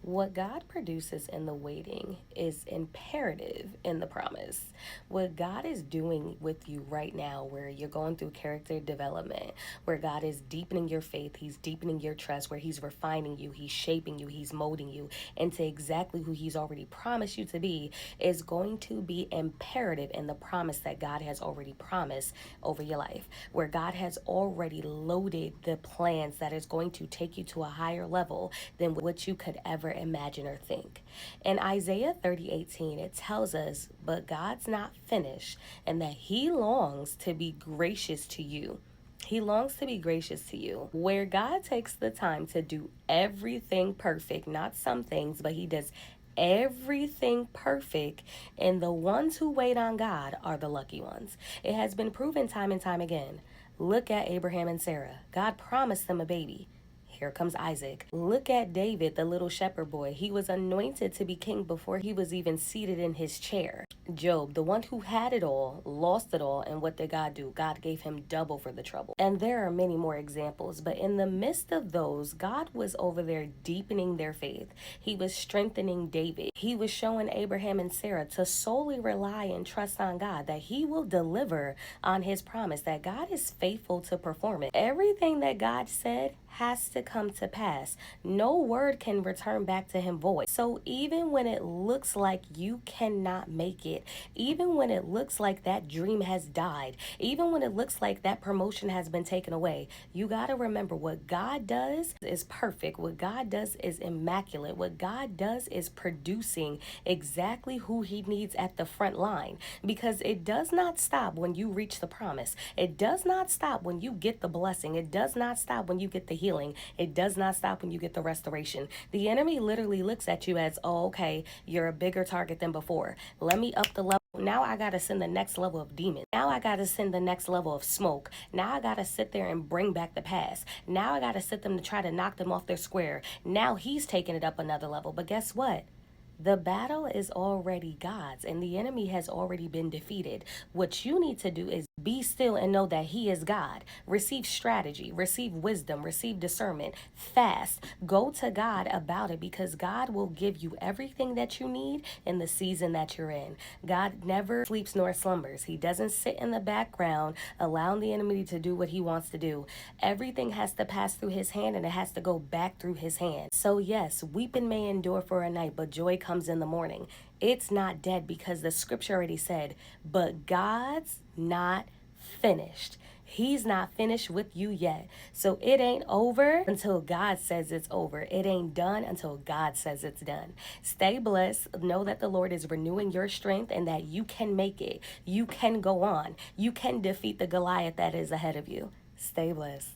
What God produces in the waiting is imperative in the promise. What God is doing with you right now, where you're going through character development, where God is deepening your faith, He's deepening your trust, where He's refining you, He's shaping you, He's molding you into exactly who He's already promised you to be, is going to be imperative in the promise that God has already promised over your life, where God has already loaded the plans that is going to take you to a higher level than what you could ever imagine or think. In Isaiah 30:18, it tells us, "But God's not finished, and that He longs to be gracious to you." He longs to be gracious to you. Where God takes the time to do everything perfect, not some things, but He does everything perfect, and the ones who wait on God are the lucky ones. It has been proven time and time again. Look at Abraham and Sarah. God promised them a baby. Here comes Isaac. Look at David, the little shepherd boy. He was anointed to be king before he was even seated in his chair. Job, the one who had it all, lost it all, and what did God do? God gave him double for the trouble. And there are many more examples, but in the midst of those, God was over there deepening their faith. He was strengthening David. He was showing Abraham and Sarah to solely rely and trust on God, that He will deliver on His promise, that God is faithful to perform it. Everything that God said has to come to pass. No word can return back to Him void. So even when it looks like you cannot make it, even when it looks like that dream has died, even when it looks like that promotion has been taken away, you got to remember what God does is perfect. What God does is immaculate. What God does is producing exactly who He needs at the front line, because it does not stop when you reach the promise. It does not stop when you get the blessing. It does not stop when you get the healing. It does not stop when you get the restoration. The enemy literally looks at you as, oh, okay, you're a bigger target than before. Let me up the level. Now I got to send the next level of demons. Now I got to send the next level of smoke. Now I got to sit there and bring back the past. Now I got to sit them to try to knock them off their square. Now he's taking it up another level. But guess what? The battle is already God's, and the enemy has already been defeated. What you need to do is be still and know that He is God. Receive strategy, receive wisdom, receive discernment. Fast. Go to God about it, because God will give you everything that you need in the season that you're in. God never sleeps nor slumbers. He doesn't sit in the background allowing the enemy to do what he wants to do. Everything has to pass through His hand, and it has to go back through His hand. So yes, weeping may endure for a night, but joy comes in the morning. It's not dead, because the scripture already said, but God's not finished. He's not finished with you yet. So it ain't over until God says it's over. It ain't done until God says it's done. Stay blessed. Know that the Lord is renewing your strength, and that you can make it. You can go on. You can defeat the Goliath that is ahead of you. Stay blessed.